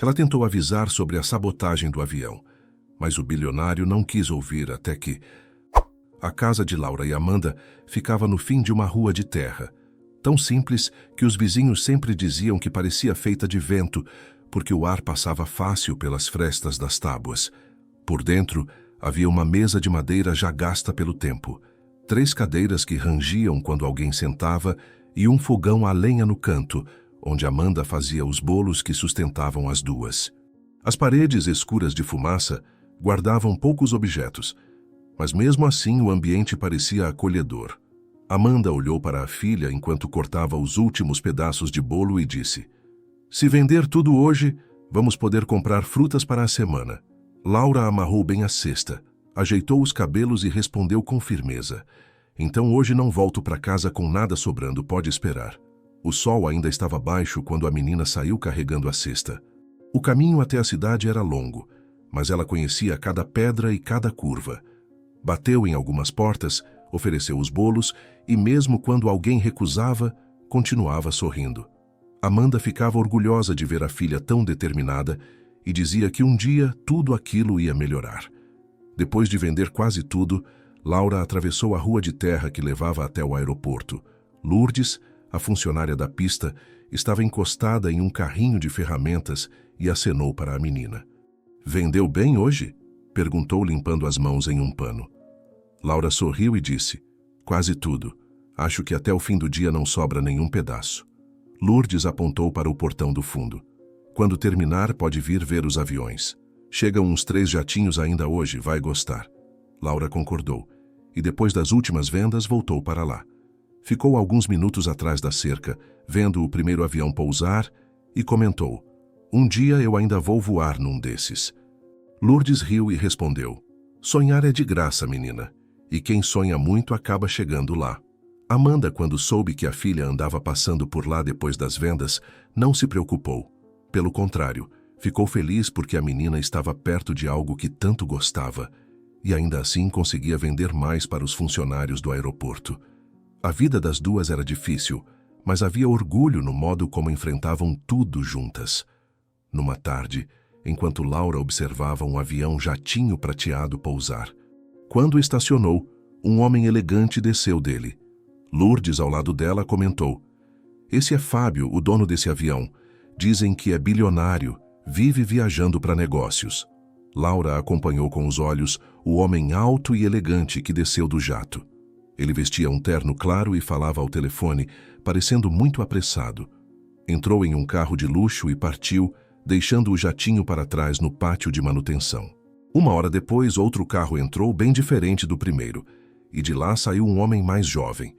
Ela tentou avisar sobre a sabotagem do avião, mas o bilionário não quis ouvir até que... A casa de Laura e Amanda ficava no fim de uma rua de terra, tão simples que os vizinhos sempre diziam que parecia feita de vento, porque o ar passava fácil pelas frestas das tábuas. Por dentro, havia uma mesa de madeira já gasta pelo tempo, 3 cadeiras que rangiam quando alguém sentava e um fogão a lenha no canto, onde Amanda fazia os bolos que sustentavam as duas. As paredes escuras de fumaça guardavam poucos objetos, mas mesmo assim o ambiente parecia acolhedor. Amanda olhou para a filha enquanto cortava os últimos pedaços de bolo e disse: "Se vender tudo hoje, vamos poder comprar frutas para a semana." Laura amarrou bem a cesta, ajeitou os cabelos e respondeu com firmeza: "Então hoje não volto para casa com nada sobrando, pode esperar." O sol ainda estava baixo quando a menina saiu carregando a cesta. O caminho até a cidade era longo, mas ela conhecia cada pedra e cada curva. Bateu em algumas portas, ofereceu os bolos e mesmo quando alguém recusava, continuava sorrindo. Amanda ficava orgulhosa de ver a filha tão determinada e dizia que um dia tudo aquilo ia melhorar. Depois de vender quase tudo, Laura atravessou a rua de terra que levava até o aeroporto. Lourdes, a funcionária da pista, estava encostada em um carrinho de ferramentas e acenou para a menina. "Vendeu bem hoje?" perguntou limpando as mãos em um pano. Laura sorriu e disse: "Quase tudo. Acho que até o fim do dia não sobra nenhum pedaço." Lourdes apontou para o portão do fundo. "Quando terminar, pode vir ver os aviões. Chegam uns 3 jatinhos ainda hoje, vai gostar." Laura concordou, e depois das últimas vendas voltou para lá. Ficou alguns minutos atrás da cerca, vendo o primeiro avião pousar, e comentou: "Um dia eu ainda vou voar num desses." Lourdes riu e respondeu: "Sonhar é de graça, menina, e quem sonha muito acaba chegando lá." Amanda, quando soube que a filha andava passando por lá depois das vendas, não se preocupou. Pelo contrário, ficou feliz porque a menina estava perto de algo que tanto gostava, e ainda assim conseguia vender mais para os funcionários do aeroporto. A vida das duas era difícil, mas havia orgulho no modo como enfrentavam tudo juntas. Numa tarde, enquanto Laura observava um avião jatinho prateado pousar. Quando estacionou, um homem elegante desceu dele. Lourdes, ao lado dela, comentou: "Esse é Fábio, o dono desse avião. Dizem que é bilionário, vive viajando para negócios." Laura acompanhou com os olhos o homem alto e elegante que desceu do jato. Ele vestia um terno claro e falava ao telefone, parecendo muito apressado. Entrou em um carro de luxo e partiu, deixando o jatinho para trás no pátio de manutenção. 1 hora depois, outro carro entrou bem diferente do primeiro, e de lá saiu um homem mais jovem.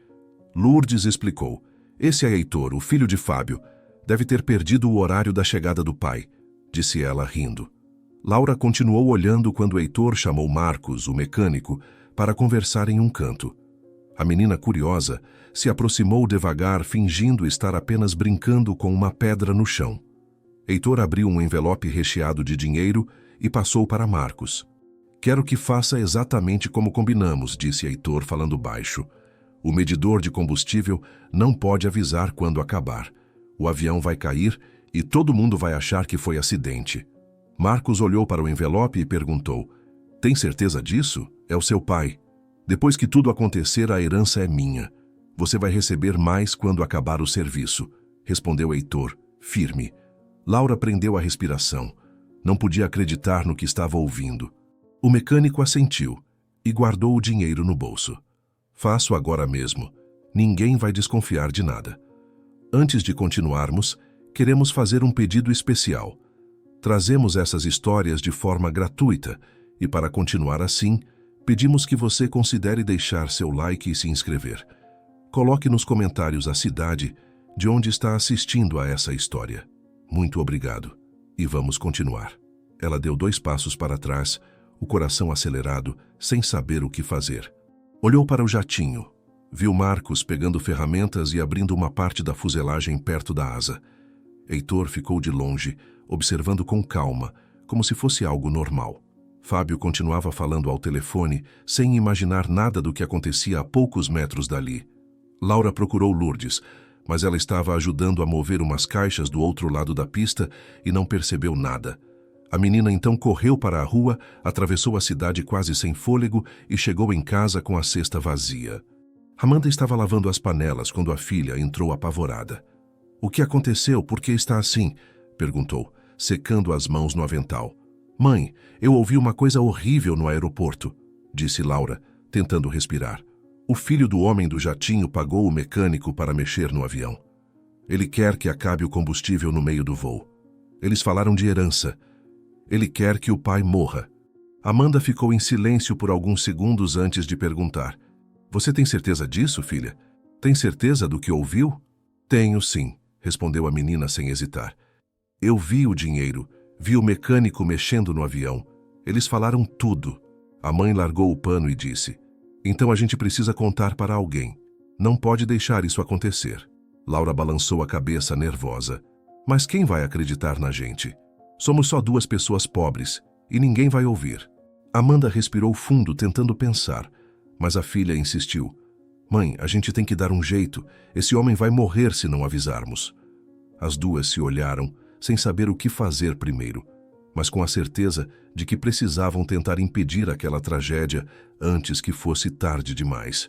Lourdes explicou: "Esse é Heitor, o filho de Fábio. Deve ter perdido o horário da chegada do pai", disse ela rindo. Laura continuou olhando quando Heitor chamou Marcos, o mecânico, para conversar em um canto. A menina, curiosa, se aproximou devagar, fingindo estar apenas brincando com uma pedra no chão. Heitor abriu um envelope recheado de dinheiro e passou para Marcos. "Quero que faça exatamente como combinamos", disse Heitor falando baixo. "O medidor de combustível não pode avisar quando acabar. O avião vai cair e todo mundo vai achar que foi acidente." Marcos olhou para o envelope e perguntou: "Tem certeza disso? É o seu pai. Depois que tudo acontecer, a herança é minha. Você vai receber mais quando acabar o serviço", respondeu Heitor, firme. Laura prendeu a respiração. Não podia acreditar no que estava ouvindo. O mecânico assentiu e guardou o dinheiro no bolso. "Faço agora mesmo. Ninguém vai desconfiar de nada." Antes de continuarmos, queremos fazer um pedido especial. Trazemos essas histórias de forma gratuita e, para continuar assim, pedimos que você considere deixar seu like e se inscrever. Coloque nos comentários a cidade de onde está assistindo a essa história. Muito obrigado. E vamos continuar. Ela deu 2 passos para trás, o coração acelerado, sem saber o que fazer. Olhou para o jatinho. Viu Marcos pegando ferramentas e abrindo uma parte da fuselagem perto da asa. Heitor ficou de longe, observando com calma, como se fosse algo normal. Fábio continuava falando ao telefone, sem imaginar nada do que acontecia a poucos metros dali. Laura procurou Lourdes, mas ela estava ajudando a mover umas caixas do outro lado da pista e não percebeu nada. A menina então correu para a rua, atravessou a cidade quase sem fôlego e chegou em casa com a cesta vazia. Amanda estava lavando as panelas quando a filha entrou apavorada. "O que aconteceu? Por que está assim?" perguntou, secando as mãos no avental. "Mãe, eu ouvi uma coisa horrível no aeroporto", disse Laura, tentando respirar. "O filho do homem do jatinho pagou o mecânico para mexer no avião. Ele quer que acabe o combustível no meio do voo. Eles falaram de herança. Ele quer que o pai morra." Amanda ficou em silêncio por alguns segundos antes de perguntar. "Você tem certeza disso, filha? Tem certeza do que ouviu?" "Tenho sim", respondeu a menina sem hesitar. "Eu vi o dinheiro, vi o mecânico mexendo no avião. Eles falaram tudo." A mãe largou o pano e disse: "Então a gente precisa contar para alguém. Não pode deixar isso acontecer." Laura balançou a cabeça nervosa. "Mas quem vai acreditar na gente? Somos só 2 pessoas pobres e ninguém vai ouvir." Amanda respirou fundo tentando pensar, mas a filha insistiu. "Mãe, a gente tem que dar um jeito. Esse homem vai morrer se não avisarmos." As duas se olharam, sem saber o que fazer primeiro, mas com a certeza de que precisavam tentar impedir aquela tragédia antes que fosse tarde demais.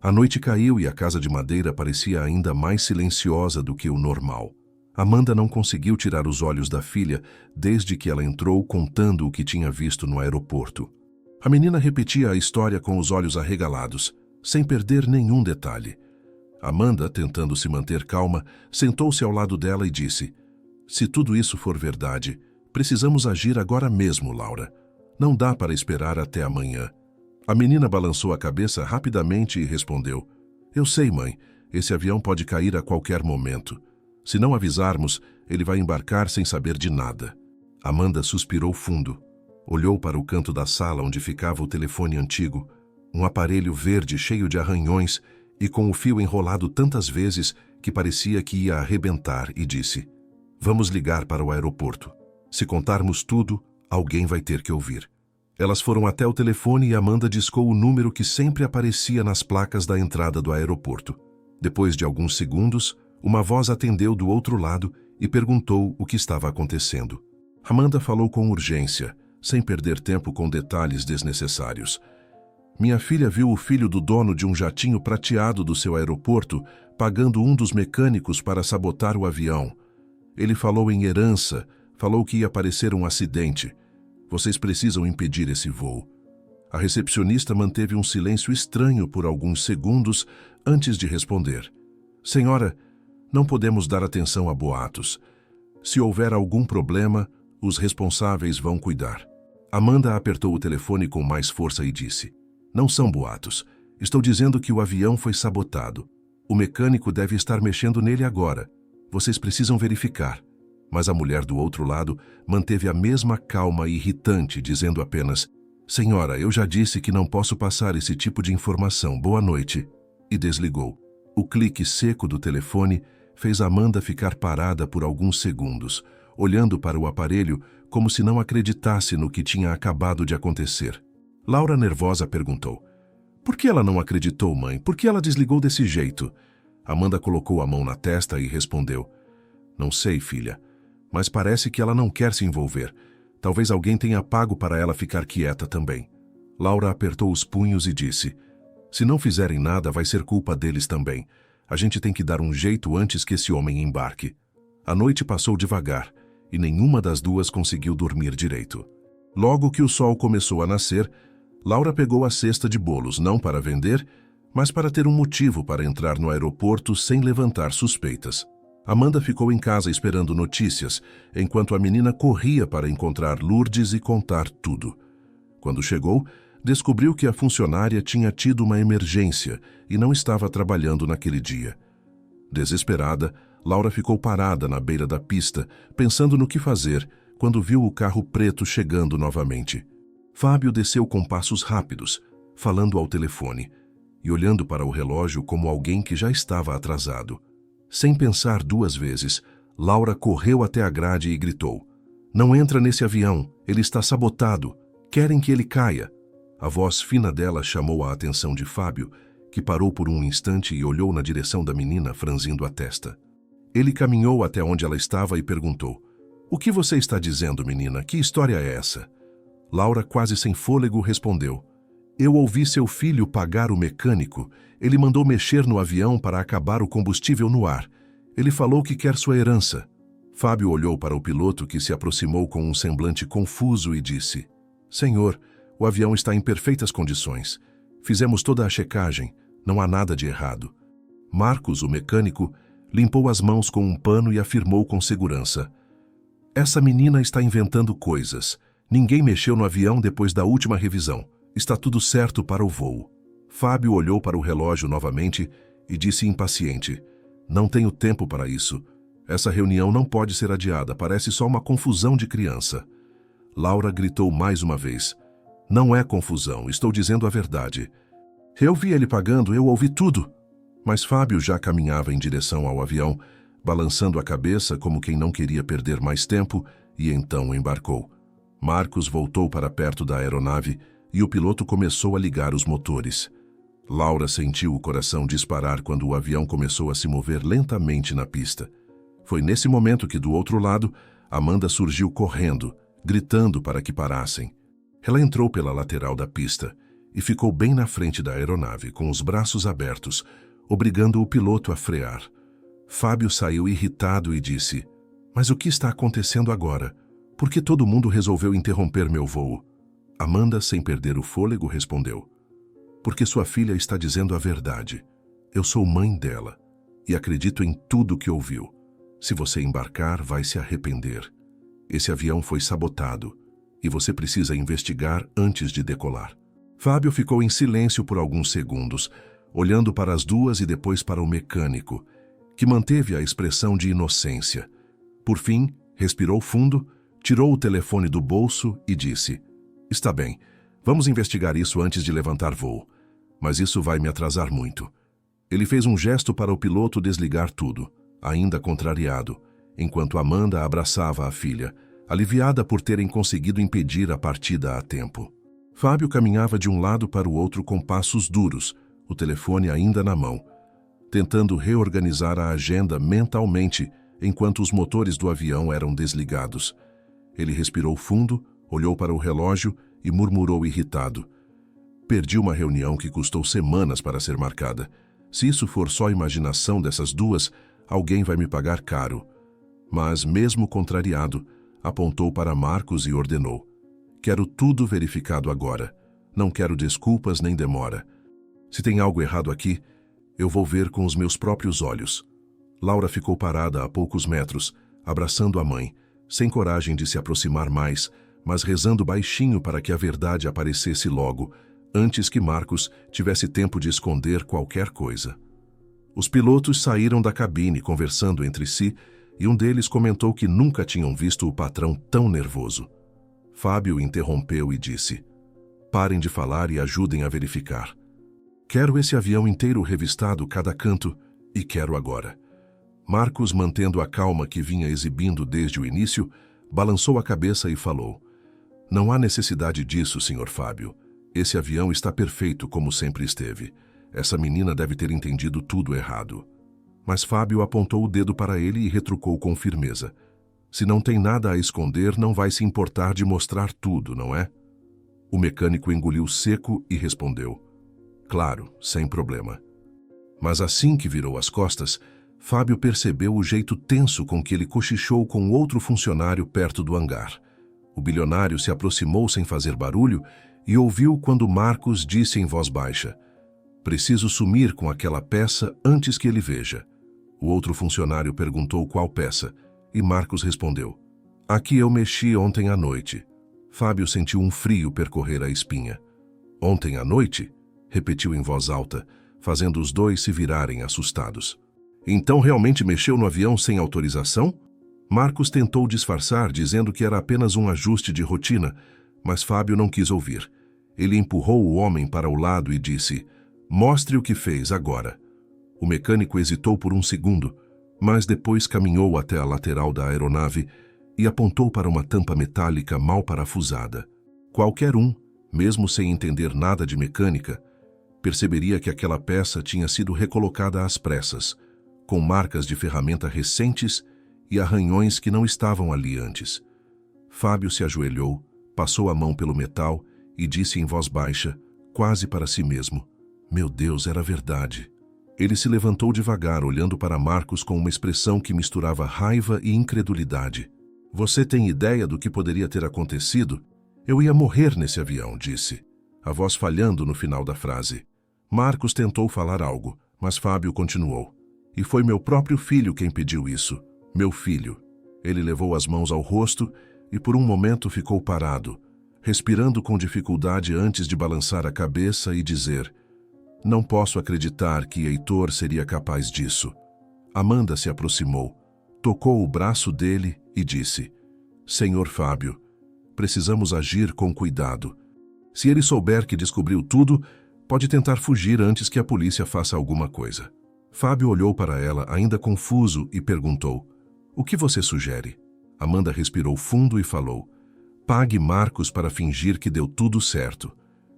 A noite caiu e a casa de madeira parecia ainda mais silenciosa do que o normal. Amanda não conseguiu tirar os olhos da filha desde que ela entrou contando o que tinha visto no aeroporto. A menina repetia a história com os olhos arregalados, sem perder nenhum detalhe. Amanda, tentando se manter calma, sentou-se ao lado dela e disse: "Se tudo isso for verdade, precisamos agir agora mesmo, Laura. Não dá para esperar até amanhã." A menina balançou a cabeça rapidamente e respondeu: "Eu sei, mãe. Esse avião pode cair a qualquer momento. Se não avisarmos, ele vai embarcar sem saber de nada." Amanda suspirou fundo. Olhou para o canto da sala onde ficava o telefone antigo, um aparelho verde cheio de arranhões e com o fio enrolado tantas vezes que parecia que ia arrebentar, e disse: "Vamos ligar para o aeroporto. Se contarmos tudo, alguém vai ter que ouvir." Elas foram até o telefone e Amanda discou o número que sempre aparecia nas placas da entrada do aeroporto. Depois de alguns segundos, uma voz atendeu do outro lado e perguntou o que estava acontecendo. Amanda falou com urgência, sem perder tempo com detalhes desnecessários. "Minha filha viu o filho do dono de um jatinho prateado do seu aeroporto pagando um dos mecânicos para sabotar o avião. Ele falou em herança, falou que ia parecer um acidente. Vocês precisam impedir esse voo." A recepcionista manteve um silêncio estranho por alguns segundos antes de responder: "Senhora, não podemos dar atenção a boatos. Se houver algum problema, os responsáveis vão cuidar." Amanda apertou o telefone com mais força e disse: "Não são boatos. Estou dizendo que o avião foi sabotado. O mecânico deve estar mexendo nele agora. Vocês precisam verificar." Mas a mulher do outro lado manteve a mesma calma irritante, dizendo apenas: "Senhora, eu já disse que não posso passar esse tipo de informação. Boa noite." E desligou. O clique seco do telefone fez Amanda ficar parada por alguns segundos, olhando para o aparelho como se não acreditasse no que tinha acabado de acontecer. Laura, nervosa, perguntou: "Por que ela não acreditou, mãe? Por que ela desligou desse jeito?" Amanda colocou a mão na testa e respondeu: "Não sei, filha, mas parece que ela não quer se envolver. Talvez alguém tenha pago para ela ficar quieta também." Laura apertou os punhos e disse: "Se não fizerem nada, vai ser culpa deles também. A gente tem que dar um jeito antes que esse homem embarque." A noite passou devagar e nenhuma das duas conseguiu dormir direito. Logo que o sol começou a nascer, Laura pegou a cesta de bolos não para vender, mas para ter um motivo para entrar no aeroporto sem levantar suspeitas. Amanda ficou em casa esperando notícias, enquanto a menina corria para encontrar Lourdes e contar tudo. Quando chegou, descobriu que a funcionária tinha tido uma emergência e não estava trabalhando naquele dia. Desesperada, Laura ficou parada na beira da pista, pensando no que fazer, quando viu o carro preto chegando novamente. Fábio desceu com passos rápidos, falando ao telefone, e olhando para o relógio como alguém que já estava atrasado. Sem pensar 2 vezes, Laura correu até a grade e gritou: "Não entra nesse avião, ele está sabotado. Querem que ele caia." A voz fina dela chamou a atenção de Fábio, que parou por um instante e olhou na direção da menina, franzindo a testa. Ele caminhou até onde ela estava e perguntou: "O que você está dizendo, menina? Que história é essa?" Laura, quase sem fôlego, respondeu: "Eu ouvi seu filho pagar o mecânico. Ele mandou mexer no avião para acabar o combustível no ar. Ele falou que quer sua herança." Fábio olhou para o piloto, que se aproximou com um semblante confuso e disse: "Senhor, o avião está em perfeitas condições. Fizemos toda a checagem. Não há nada de errado." Marcos, o mecânico, limpou as mãos com um pano e afirmou com segurança: "Essa menina está inventando coisas. Ninguém mexeu no avião depois da última revisão. Está tudo certo para o voo." Fábio olhou para o relógio novamente e disse impaciente: "Não tenho tempo para isso. Essa reunião não pode ser adiada, parece só uma confusão de criança." Laura gritou mais uma vez: "Não é confusão, estou dizendo a verdade. Eu vi ele pagando, eu ouvi tudo." Mas Fábio já caminhava em direção ao avião, balançando a cabeça como quem não queria perder mais tempo, e então embarcou. Marcos voltou para perto da aeronave e o piloto começou a ligar os motores. Laura sentiu o coração disparar quando o avião começou a se mover lentamente na pista. Foi nesse momento que, do outro lado, Amanda surgiu correndo, gritando para que parassem. Ela entrou pela lateral da pista e ficou bem na frente da aeronave, com os braços abertos, obrigando o piloto a frear. Fábio saiu irritado e disse: "Mas o que está acontecendo agora? Por que todo mundo resolveu interromper meu voo?" Amanda, sem perder o fôlego, respondeu: "Porque sua filha está dizendo a verdade. Eu sou mãe dela e acredito em tudo que ouviu. Se você embarcar, vai se arrepender. Esse avião foi sabotado e você precisa investigar antes de decolar." Fábio ficou em silêncio por alguns segundos, olhando para as duas e depois para o mecânico, que manteve a expressão de inocência. Por fim, respirou fundo, tirou o telefone do bolso e disse: "Está bem, vamos investigar isso antes de levantar voo. Mas isso vai me atrasar muito." Ele fez um gesto para o piloto desligar tudo, ainda contrariado, enquanto Amanda abraçava a filha, aliviada por terem conseguido impedir a partida a tempo. Fábio caminhava de um lado para o outro com passos duros, o telefone ainda na mão, tentando reorganizar a agenda mentalmente enquanto os motores do avião eram desligados. Ele respirou fundo, olhou para o relógio e murmurou irritado: "Perdi uma reunião que custou semanas para ser marcada. Se isso for só imaginação dessas duas, alguém vai me pagar caro." Mas, mesmo contrariado, apontou para Marcos e ordenou: "Quero tudo verificado agora. Não quero desculpas nem demora. Se tem algo errado aqui, eu vou ver com os meus próprios olhos." Laura ficou parada a poucos metros, abraçando a mãe, sem coragem de se aproximar mais, mas rezando baixinho para que a verdade aparecesse logo, antes que Marcos tivesse tempo de esconder qualquer coisa. Os pilotos saíram da cabine conversando entre si e um deles comentou que nunca tinham visto o patrão tão nervoso. Fábio interrompeu e disse: "Parem de falar e ajudem a verificar. Quero esse avião inteiro revistado cada canto e quero agora." Marcos, mantendo a calma que vinha exibindo desde o início, balançou a cabeça e falou: "Não há necessidade disso, Sr. Fábio. Esse avião está perfeito como sempre esteve. Essa menina deve ter entendido tudo errado." Mas Fábio apontou o dedo para ele e retrucou com firmeza: "Se não tem nada a esconder, não vai se importar de mostrar tudo, não é?" O mecânico engoliu seco e respondeu: "Claro, sem problema." Mas assim que virou as costas, Fábio percebeu o jeito tenso com que ele cochichou com outro funcionário perto do hangar. O bilionário se aproximou sem fazer barulho e ouviu quando Marcos disse em voz baixa: "Preciso sumir com aquela peça antes que ele veja." O outro funcionário perguntou qual peça, e Marcos respondeu: "A que eu mexi ontem à noite." Fábio sentiu um frio percorrer a espinha. "Ontem à noite?" repetiu em voz alta, fazendo os dois se virarem assustados. "Então realmente mexeu no avião sem autorização?" Marcos tentou disfarçar, dizendo que era apenas um ajuste de rotina, mas Fábio não quis ouvir. Ele empurrou o homem para o lado e disse: "Mostre o que fez agora." O mecânico hesitou por um segundo, mas depois caminhou até a lateral da aeronave e apontou para uma tampa metálica mal parafusada. Qualquer um, mesmo sem entender nada de mecânica, perceberia que aquela peça tinha sido recolocada às pressas, com marcas de ferramenta recentes e arranhões que não estavam ali antes. Fábio se ajoelhou, passou a mão pelo metal e disse em voz baixa, quase para si mesmo: "Meu Deus, era verdade." Ele se levantou devagar, olhando para Marcos com uma expressão que misturava raiva e incredulidade. "Você tem ideia do que poderia ter acontecido? Eu ia morrer nesse avião", disse, a voz falhando no final da frase. Marcos tentou falar algo, mas Fábio continuou. "E foi meu próprio filho quem pediu isso. Meu filho." Ele levou as mãos ao rosto e por um momento ficou parado, respirando com dificuldade antes de balançar a cabeça e dizer: "Não posso acreditar que Heitor seria capaz disso." Amanda se aproximou, tocou o braço dele e disse: "Senhor Fábio, precisamos agir com cuidado. Se ele souber que descobriu tudo, pode tentar fugir antes que a polícia faça alguma coisa." Fábio olhou para ela, ainda confuso, e perguntou: "O que você sugere?" Amanda respirou fundo e falou: "Pague Marcos para fingir que deu tudo certo.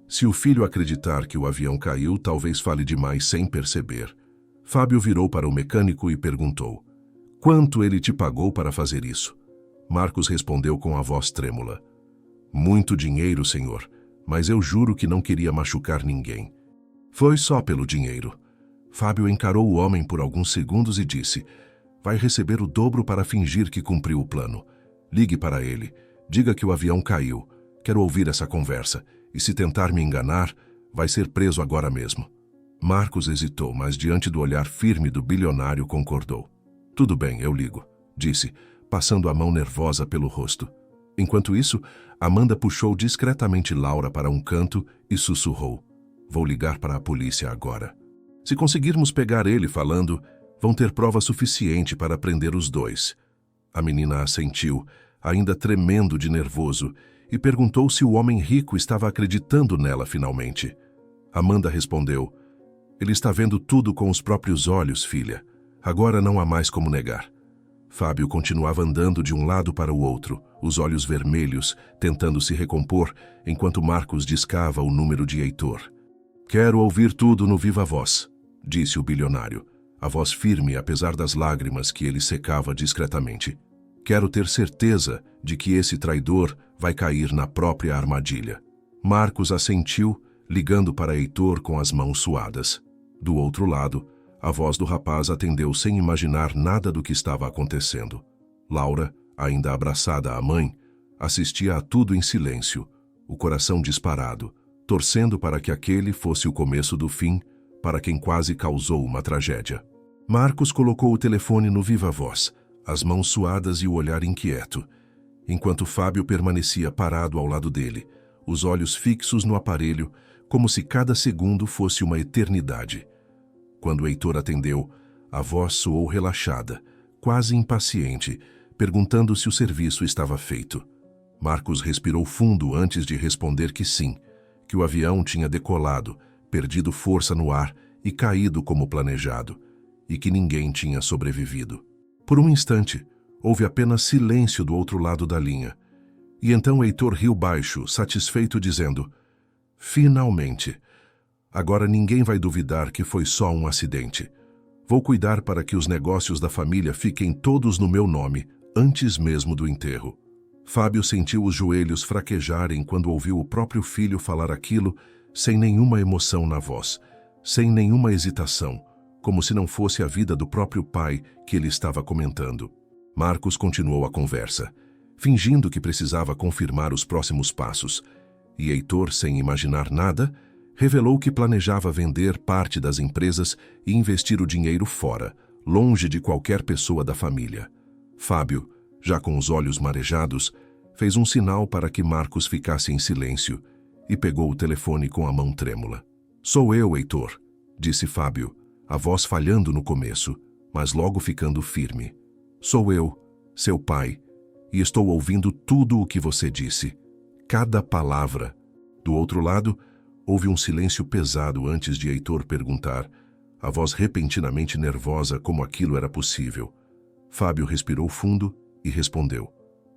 Se o filho acreditar que o avião caiu, talvez fale demais sem perceber." Fábio virou para o mecânico e perguntou: "Quanto ele te pagou para fazer isso?" Marcos respondeu com a voz trêmula: "Muito dinheiro, senhor, mas eu juro que não queria machucar ninguém." "Foi só pelo dinheiro." Fábio encarou o homem por alguns segundos e disse: "Vai receber o dobro para fingir que cumpriu o plano. Ligue para ele. Diga que o avião caiu. Quero ouvir essa conversa. E se tentar me enganar, vai ser preso agora mesmo." Marcos hesitou, mas diante do olhar firme do bilionário concordou. "Tudo bem, eu ligo", disse, passando a mão nervosa pelo rosto. Enquanto isso, Amanda puxou discretamente Laura para um canto e sussurrou: "Vou ligar para a polícia agora. Se conseguirmos pegar ele falando, vão ter prova suficiente para prender os dois." A menina assentiu, ainda tremendo de nervoso, e perguntou se o homem rico estava acreditando nela finalmente. Amanda respondeu: "Ele está vendo tudo com os próprios olhos, filha. Agora não há mais como negar." Fábio continuava andando de um lado para o outro, os olhos vermelhos, tentando se recompor, enquanto Marcos discava o número de Heitor. "Quero ouvir tudo no viva voz", disse o bilionário, a voz firme apesar das lágrimas que ele secava discretamente. "Quero ter certeza de que esse traidor vai cair na própria armadilha." Marcos assentiu, ligando para Heitor com as mãos suadas. Do outro lado, a voz do rapaz atendeu sem imaginar nada do que estava acontecendo. Laura, ainda abraçada à mãe, assistia a tudo em silêncio, o coração disparado, torcendo para que aquele fosse o começo do fim para quem quase causou uma tragédia. Marcos colocou o telefone no viva voz, as mãos suadas e o olhar inquieto, enquanto Fábio permanecia parado ao lado dele, os olhos fixos no aparelho, como se cada segundo fosse uma eternidade. Quando Heitor atendeu, a voz soou relaxada, quase impaciente, perguntando se o serviço estava feito. Marcos respirou fundo antes de responder que sim, que o avião tinha decolado, perdido força no ar e caído como planejado, e que ninguém tinha sobrevivido. Por um instante, houve apenas silêncio do outro lado da linha. E então Heitor riu baixo, satisfeito, dizendo: "Finalmente! Agora ninguém vai duvidar que foi só um acidente. Vou cuidar para que os negócios da família fiquem todos no meu nome, antes mesmo do enterro." Fábio sentiu os joelhos fraquejarem quando ouviu o próprio filho falar aquilo sem nenhuma emoção na voz, sem nenhuma hesitação, como se não fosse a vida do próprio pai que ele estava comentando. Marcos continuou a conversa, fingindo que precisava confirmar os próximos passos, e Heitor, sem imaginar nada, revelou que planejava vender parte das empresas e investir o dinheiro fora, longe de qualquer pessoa da família. Fábio, já com os olhos marejados, fez um sinal para que Marcos ficasse em silêncio e pegou o telefone com a mão trêmula. "Sou eu, Heitor", disse Fábio, a voz falhando no começo, mas logo ficando firme. "Sou eu, seu pai, e estou ouvindo tudo o que você disse. Cada palavra." Do outro lado, houve um silêncio pesado antes de Heitor perguntar, a voz repentinamente nervosa como aquilo era possível. Fábio respirou fundo e respondeu: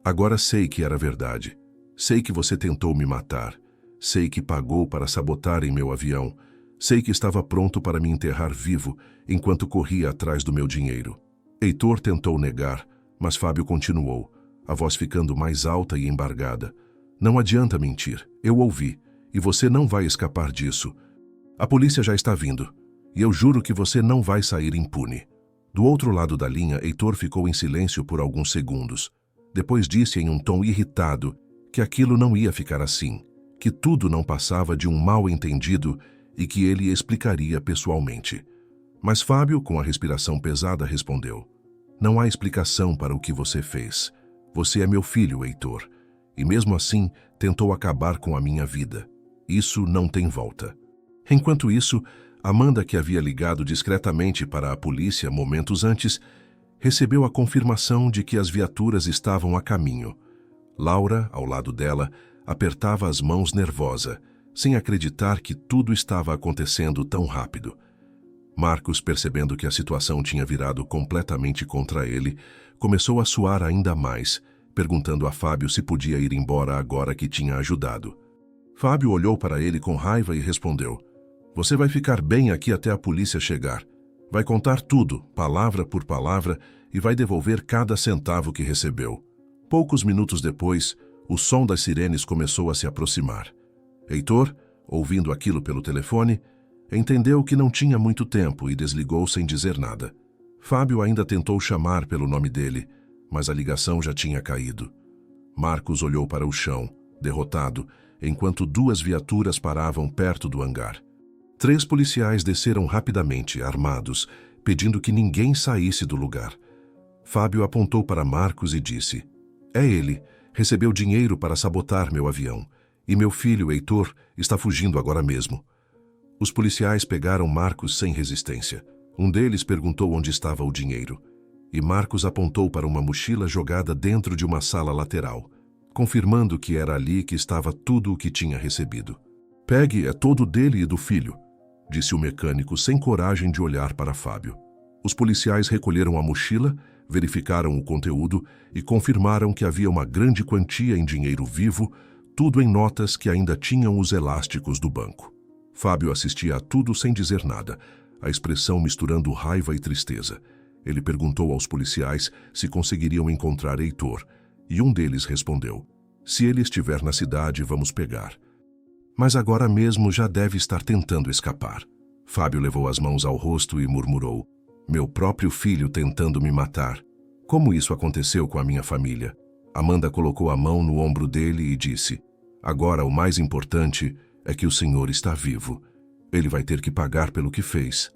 "Agora sei que era verdade. Sei que você tentou me matar. Sei que pagou para sabotarem meu avião. Sei que estava pronto para me enterrar vivo enquanto corria atrás do meu dinheiro. Heitor tentou negar, mas Fábio continuou, a voz ficando mais alta e embargada. Não adianta mentir, eu ouvi, e você não vai escapar disso. A polícia já está vindo, e eu juro que você não vai sair impune. Do outro lado da linha, Heitor ficou em silêncio por alguns segundos. Depois disse em um tom irritado que aquilo não ia ficar assim, que tudo não passava de um mal-entendido e que ele explicaria pessoalmente. Mas Fábio, com a respiração pesada, respondeu: não há explicação para o que você fez. Você é meu filho, Heitor, e mesmo assim tentou acabar com a minha vida. Isso não tem volta. Enquanto isso, Amanda, que havia ligado discretamente para a polícia momentos antes, recebeu a confirmação de que as viaturas estavam a caminho. Laura, ao lado dela, apertava as mãos nervosa, sem acreditar que tudo estava acontecendo tão rápido. Marcos, percebendo que a situação tinha virado completamente contra ele, começou a suar ainda mais, perguntando a Fábio se podia ir embora agora que tinha ajudado. Fábio olhou para ele com raiva e respondeu: você vai ficar bem aqui até a polícia chegar. Vai contar tudo, palavra por palavra, e vai devolver cada centavo que recebeu. Poucos minutos depois, o som das sirenes começou a se aproximar. Heitor, ouvindo aquilo pelo telefone, entendeu que não tinha muito tempo e desligou sem dizer nada. Fábio ainda tentou chamar pelo nome dele, mas a ligação já tinha caído. Marcos olhou para o chão, derrotado, enquanto 2 viaturas paravam perto do hangar. 3 policiais desceram rapidamente, armados, pedindo que ninguém saísse do lugar. Fábio apontou para Marcos e disse: é ele, recebeu dinheiro para sabotar meu avião, e meu filho, Heitor, está fugindo agora mesmo. Os policiais pegaram Marcos sem resistência. Um deles perguntou onde estava o dinheiro, e Marcos apontou para uma mochila jogada dentro de uma sala lateral, confirmando que era ali que estava tudo o que tinha recebido. Pegue, é todo dele e do filho, disse o mecânico sem coragem de olhar para Fábio. Os policiais recolheram a mochila, verificaram o conteúdo e confirmaram que havia uma grande quantia em dinheiro vivo, tudo em notas que ainda tinham os elásticos do banco. Fábio assistia a tudo sem dizer nada, a expressão misturando raiva e tristeza. Ele perguntou aos policiais se conseguiriam encontrar Heitor, e um deles respondeu: se ele estiver na cidade, vamos pegar. Mas agora mesmo já deve estar tentando escapar. Fábio levou as mãos ao rosto e murmurou: meu próprio filho tentando me matar. Como isso aconteceu com a minha família? Amanda colocou a mão no ombro dele e disse: agora o mais importante é que o senhor está vivo. Ele vai ter que pagar pelo que fez.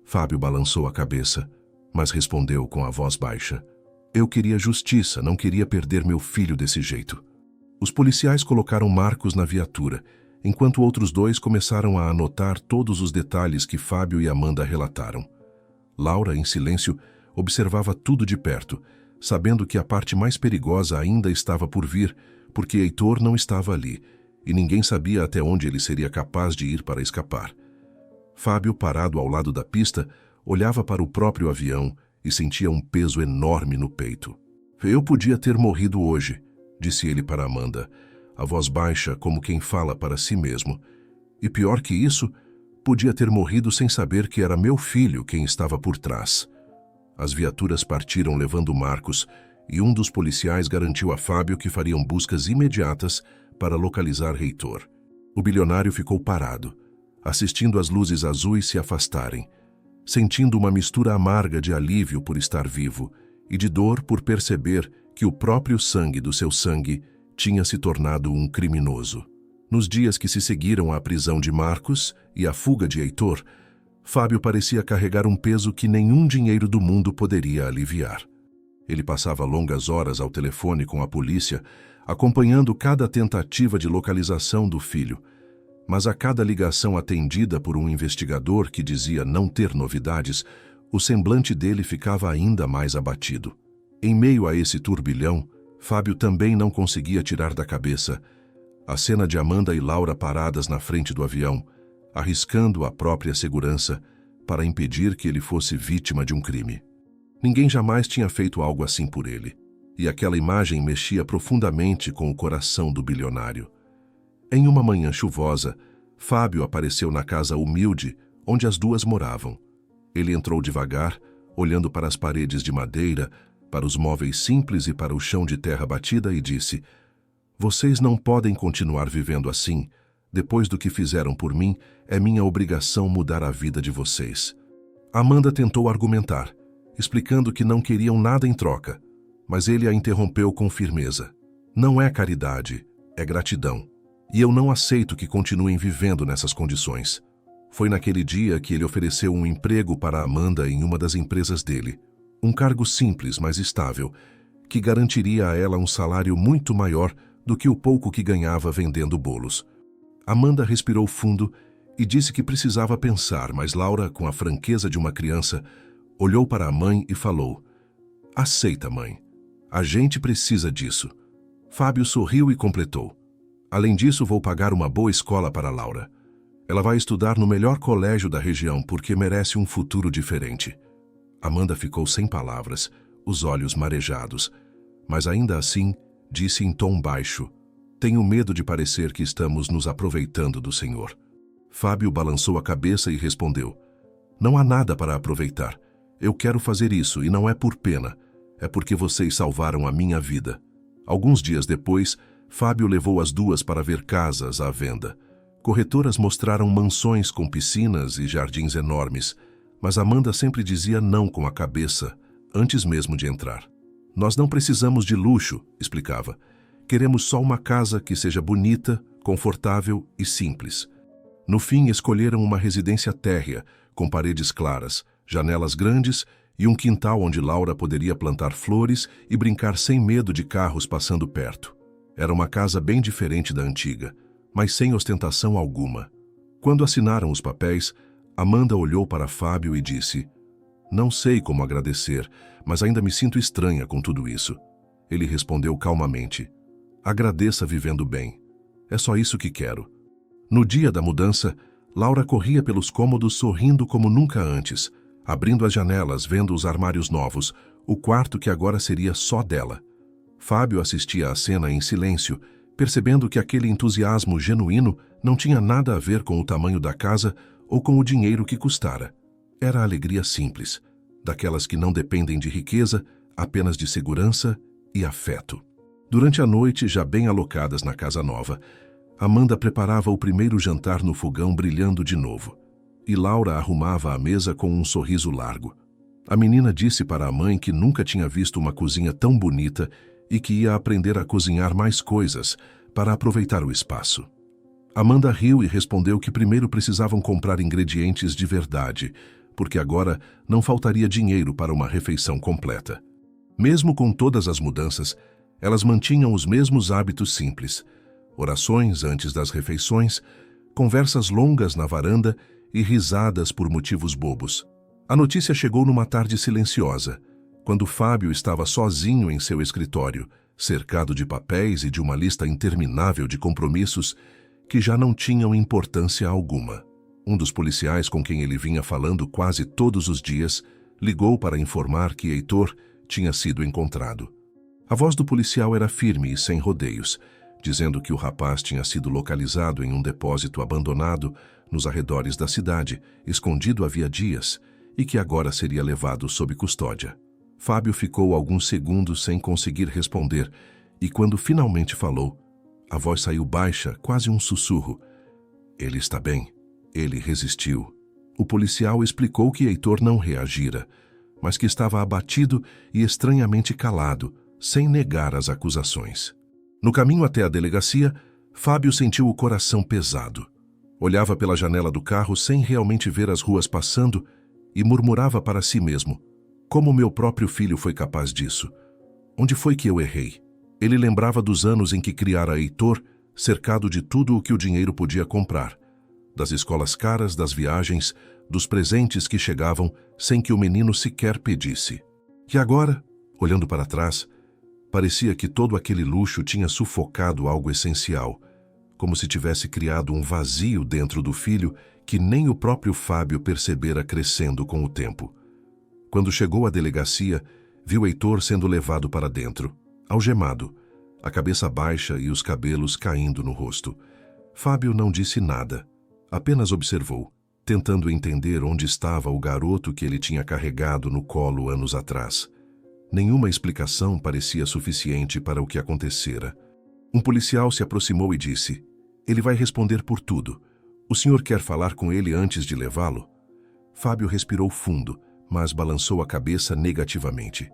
Fábio balançou a cabeça, mas respondeu com a voz baixa: eu queria justiça, não queria perder meu filho desse jeito. Os policiais colocaram Marcos na viatura, enquanto outros 2 começaram a anotar todos os detalhes que Fábio e Amanda relataram. Laura, em silêncio, observava tudo de perto, sabendo que a parte mais perigosa ainda estava por vir, porque Heitor não estava ali, e ninguém sabia até onde ele seria capaz de ir para escapar. Fábio, parado ao lado da pista, olhava para o próprio avião e sentia um peso enorme no peito. Eu podia ter morrido hoje, disse ele para Amanda, a voz baixa como quem fala para si mesmo. E pior que isso, podia ter morrido sem saber que era meu filho quem estava por trás. As viaturas partiram levando Marcos, e um dos policiais garantiu a Fábio que fariam buscas imediatas para localizar Heitor. O bilionário ficou parado, assistindo as luzes azuis se afastarem, sentindo uma mistura amarga de alívio por estar vivo e de dor por perceber que o próprio sangue do seu sangue tinha se tornado um criminoso. Nos dias que se seguiram à prisão de Marcos e à fuga de Heitor, Fábio parecia carregar um peso que nenhum dinheiro do mundo poderia aliviar. Ele passava longas horas ao telefone com a polícia, acompanhando cada tentativa de localização do filho, mas a cada ligação atendida por um investigador que dizia não ter novidades, o semblante dele ficava ainda mais abatido. Em meio a esse turbilhão, Fábio também não conseguia tirar da cabeça a cena de Amanda e Laura paradas na frente do avião, arriscando a própria segurança para impedir que ele fosse vítima de um crime. Ninguém jamais tinha feito algo assim por ele, e aquela imagem mexia profundamente com o coração do bilionário. Em uma manhã chuvosa, Fábio apareceu na casa humilde onde as duas moravam. Ele entrou devagar, olhando para as paredes de madeira, para os móveis simples e para o chão de terra batida e disse: "Vocês não podem continuar vivendo assim. Depois do que fizeram por mim, é minha obrigação mudar a vida de vocês." Amanda tentou argumentar, explicando que não queriam nada em troca, mas ele a interrompeu com firmeza. "Não é caridade, é gratidão. E eu não aceito que continuem vivendo nessas condições." Foi naquele dia que ele ofereceu um emprego para Amanda em uma das empresas dele. Um cargo simples, mas estável, que garantiria a ela um salário muito maior do que o pouco que ganhava vendendo bolos. Amanda respirou fundo e disse que precisava pensar, mas Laura, com a franqueza de uma criança, olhou para a mãe e falou: "Aceita, mãe. A gente precisa disso." Fábio sorriu e completou: "Além disso, vou pagar uma boa escola para Laura. Ela vai estudar no melhor colégio da região porque merece um futuro diferente." Amanda ficou sem palavras, os olhos marejados, mas ainda assim disse em tom baixo: "Tenho medo de parecer que estamos nos aproveitando do Senhor." Fábio balançou a cabeça e respondeu: "Não há nada para aproveitar. Eu quero fazer isso e não é por pena, é porque vocês salvaram a minha vida." Alguns dias depois, Fábio levou as duas para ver casas à venda. Corretoras mostraram mansões com piscinas e jardins enormes, mas Amanda sempre dizia não com a cabeça, antes mesmo de entrar. "Nós não precisamos de luxo", explicava. "Queremos só uma casa que seja bonita, confortável e simples." No fim, escolheram uma residência térrea, com paredes claras, janelas grandes e um quintal onde Laura poderia plantar flores e brincar sem medo de carros passando perto. Era uma casa bem diferente da antiga, mas sem ostentação alguma. Quando assinaram os papéis, Amanda olhou para Fábio e disse: "Não sei como agradecer, mas ainda me sinto estranha com tudo isso." Ele respondeu calmamente: "Agradeça vivendo bem. É só isso que quero." No dia da mudança, Laura corria pelos cômodos sorrindo como nunca antes, abrindo as janelas, vendo os armários novos, o quarto que agora seria só dela. Fábio assistia à cena em silêncio, percebendo que aquele entusiasmo genuíno não tinha nada a ver com o tamanho da casa ou com o dinheiro que custara. Era alegria simples, daquelas que não dependem de riqueza, apenas de segurança e afeto. Durante a noite, já bem alocadas na casa nova, Amanda preparava o primeiro jantar no fogão brilhando de novo, e Laura arrumava a mesa com um sorriso largo. A menina disse para a mãe que nunca tinha visto uma cozinha tão bonita e que ia aprender a cozinhar mais coisas para aproveitar o espaço. Amanda riu e respondeu que primeiro precisavam comprar ingredientes de verdade, porque agora não faltaria dinheiro para uma refeição completa. Mesmo com todas as mudanças, elas mantinham os mesmos hábitos simples: orações antes das refeições, conversas longas na varanda e risadas por motivos bobos. A notícia chegou numa tarde silenciosa, quando Fábio estava sozinho em seu escritório, cercado de papéis e de uma lista interminável de compromissos que já não tinham importância alguma. Um dos policiais com quem ele vinha falando quase todos os dias ligou para informar que Heitor tinha sido encontrado. A voz do policial era firme e sem rodeios, dizendo que o rapaz tinha sido localizado em um depósito abandonado nos arredores da cidade, escondido havia dias, e que agora seria levado sob custódia. Fábio ficou alguns segundos sem conseguir responder, e quando finalmente falou, a voz saiu baixa, quase um sussurro. "Ele está bem. Ele resistiu." O policial explicou que Heitor não reagira, mas que estava abatido e estranhamente calado, sem negar as acusações. No caminho até a delegacia, Fábio sentiu o coração pesado. Olhava pela janela do carro sem realmente ver as ruas passando e murmurava para si mesmo: "Como meu próprio filho foi capaz disso? Onde foi que eu errei?" Ele lembrava dos anos em que criara Heitor, cercado de tudo o que o dinheiro podia comprar, das escolas caras, das viagens, dos presentes que chegavam sem que o menino sequer pedisse. E agora, olhando para trás, parecia que todo aquele luxo tinha sufocado algo essencial, como se tivesse criado um vazio dentro do filho que nem o próprio Fábio percebera crescendo com o tempo. Quando chegou à delegacia, viu Heitor sendo levado para dentro, algemado, a cabeça baixa e os cabelos caindo no rosto. Fábio não disse nada, Apenas observou, tentando entender onde estava o garoto que ele tinha carregado no colo anos atrás. Nenhuma explicação parecia suficiente para o que acontecera. Um policial se aproximou e disse: "Ele vai responder por tudo. O senhor quer falar com ele antes de levá-lo?" Fábio respirou fundo, mas balançou a cabeça negativamente.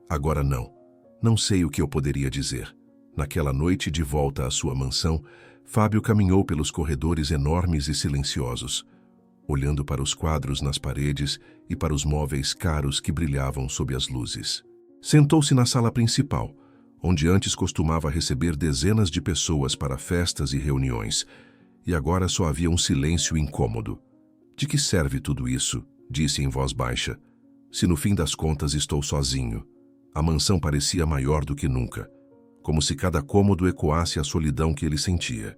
"Agora não. Não sei o que eu poderia dizer." Naquela noite, de volta à sua mansão, Fábio caminhou pelos corredores enormes e silenciosos, olhando para os quadros nas paredes e para os móveis caros que brilhavam sob as luzes. Sentou-se na sala principal, onde antes costumava receber dezenas de pessoas para festas e reuniões, e agora só havia um silêncio incômodo. "De que serve tudo isso?" disse em voz baixa. "Se no fim das contas estou sozinho." A mansão parecia maior do que nunca, como se cada cômodo ecoasse a solidão que ele sentia.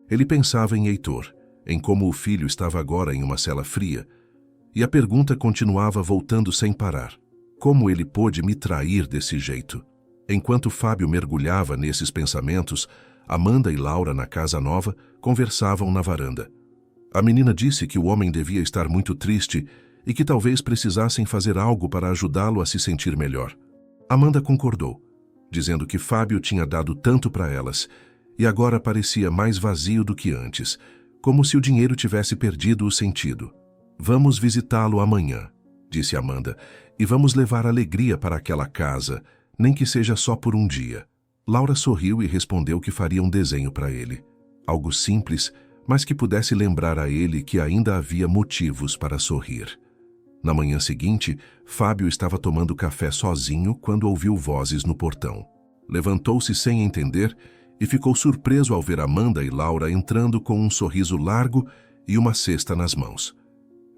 Ele pensava em Heitor, em como o filho estava agora em uma cela fria, e a pergunta continuava voltando sem parar. Como ele pôde me trair desse jeito? Enquanto Fábio mergulhava nesses pensamentos, Amanda e Laura, na casa nova, conversavam na varanda. A menina disse que o homem devia estar muito triste e que talvez precisassem fazer algo para ajudá-lo a se sentir melhor. Amanda concordou, dizendo que Fábio tinha dado tanto para elas e agora parecia mais vazio do que antes, como se o dinheiro tivesse perdido o sentido. "Vamos visitá-lo amanhã", disse Amanda, "e vamos levar alegria para aquela casa, nem que seja só por um dia." Laura sorriu e respondeu que faria um desenho para ele. Algo simples, mas que pudesse lembrar a ele que ainda havia motivos para sorrir. Na manhã seguinte, Fábio estava tomando café sozinho quando ouviu vozes no portão. Levantou-se sem entender e ficou surpreso ao ver Amanda e Laura entrando com um sorriso largo e uma cesta nas mãos.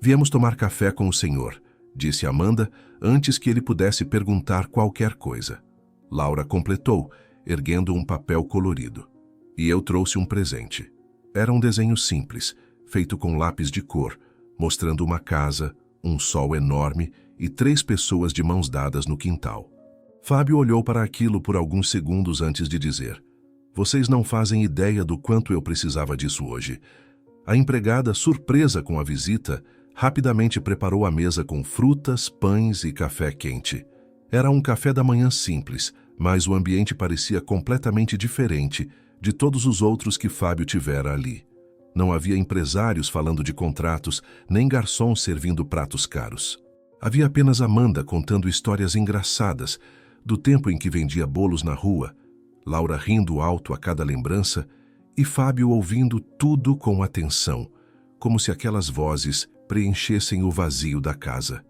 "Viemos tomar café com o senhor", disse Amanda, antes que ele pudesse perguntar qualquer coisa. Laura completou, erguendo um papel colorido. "E eu trouxe um presente." Era um desenho simples, feito com lápis de cor, mostrando uma casa, um sol enorme e 3 pessoas de mãos dadas no quintal. Fábio olhou para aquilo por alguns segundos antes de dizer: "Vocês não fazem ideia do quanto eu precisava disso hoje." A empregada, surpresa com a visita, rapidamente preparou a mesa com frutas, pães e café quente. Era um café da manhã simples, mas o ambiente parecia completamente diferente de todos os outros que Fábio tivera ali. Não havia empresários falando de contratos, nem garçons servindo pratos caros. Havia apenas Amanda contando histórias engraçadas, do tempo em que vendia bolos na rua, Laura rindo alto a cada lembrança e Fábio ouvindo tudo com atenção, como se aquelas vozes preenchessem o vazio da casa.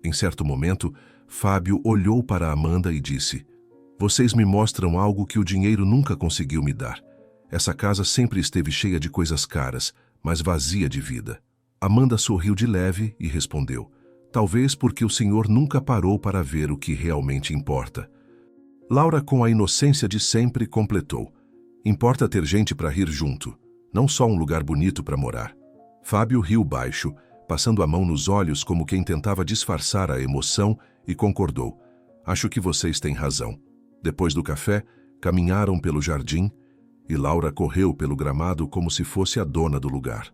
Em certo momento, Fábio olhou para Amanda e disse: "Vocês me mostram algo que o dinheiro nunca conseguiu me dar. Essa casa sempre esteve cheia de coisas caras, mas vazia de vida." Amanda sorriu de leve e respondeu: "Talvez porque o senhor nunca parou para ver o que realmente importa." Laura, com a inocência de sempre, completou: "Importa ter gente para rir junto, não só um lugar bonito para morar." Fábio riu baixo, passando a mão nos olhos como quem tentava disfarçar a emoção, e concordou: "Acho que vocês têm razão." Depois do café, caminharam pelo jardim e Laura correu pelo gramado como se fosse a dona do lugar.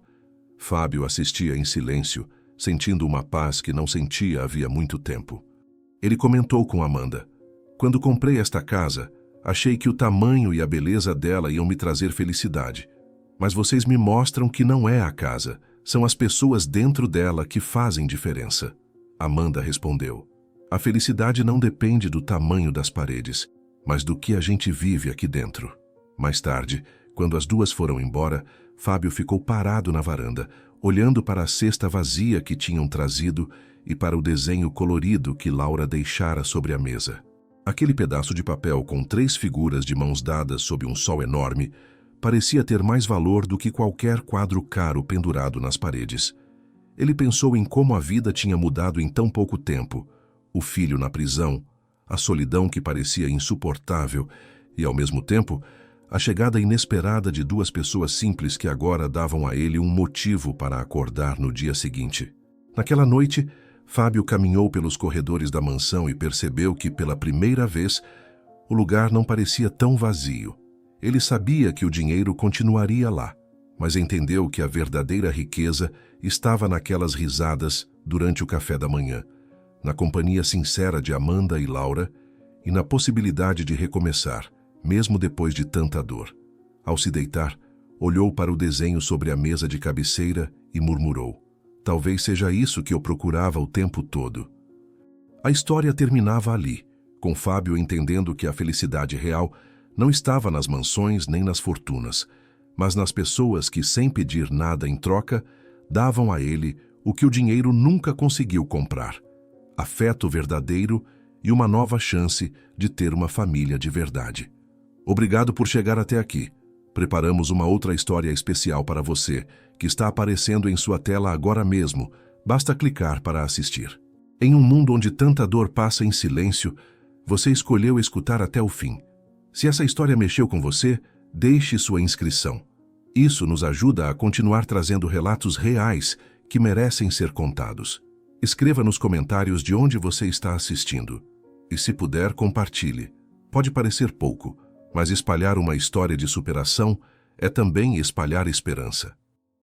Fábio assistia em silêncio, sentindo uma paz que não sentia havia muito tempo. Ele comentou com Amanda: "Quando comprei esta casa, achei que o tamanho e a beleza dela iam me trazer felicidade. Mas vocês me mostram que não é a casa, são as pessoas dentro dela que fazem diferença." Amanda respondeu: "A felicidade não depende do tamanho das paredes, mas do que a gente vive aqui dentro." Mais tarde, quando as duas foram embora, Fábio ficou parado na varanda, olhando para a cesta vazia que tinham trazido e para o desenho colorido que Laura deixara sobre a mesa. Aquele pedaço de papel com 3 figuras de mãos dadas sob um sol enorme parecia ter mais valor do que qualquer quadro caro pendurado nas paredes. Ele pensou em como a vida tinha mudado em tão pouco tempo, o filho na prisão, a solidão que parecia insuportável e, ao mesmo tempo, a chegada inesperada de 2 pessoas simples que agora davam a ele um motivo para acordar no dia seguinte. Naquela noite, Fábio caminhou pelos corredores da mansão e percebeu que, pela primeira vez, o lugar não parecia tão vazio. Ele sabia que o dinheiro continuaria lá, mas entendeu que a verdadeira riqueza estava naquelas risadas durante o café da manhã, na companhia sincera de Amanda e Laura e na possibilidade de recomeçar, mesmo depois de tanta dor. Ao se deitar, olhou para o desenho sobre a mesa de cabeceira e murmurou: "Talvez seja isso que eu procurava o tempo todo." A história terminava ali, com Fábio entendendo que a felicidade real não estava nas mansões nem nas fortunas, mas nas pessoas que, sem pedir nada em troca, davam a ele o que o dinheiro nunca conseguiu comprar: afeto verdadeiro e uma nova chance de ter uma família de verdade. Obrigado por chegar até aqui. Preparamos uma outra história especial para você, que está aparecendo em sua tela agora mesmo. Basta clicar para assistir. Em um mundo onde tanta dor passa em silêncio, você escolheu escutar até o fim. Se essa história mexeu com você, deixe sua inscrição. Isso nos ajuda a continuar trazendo relatos reais que merecem ser contados. Escreva nos comentários de onde você está assistindo. E se puder, compartilhe. Pode parecer pouco, mas espalhar uma história de superação é também espalhar esperança.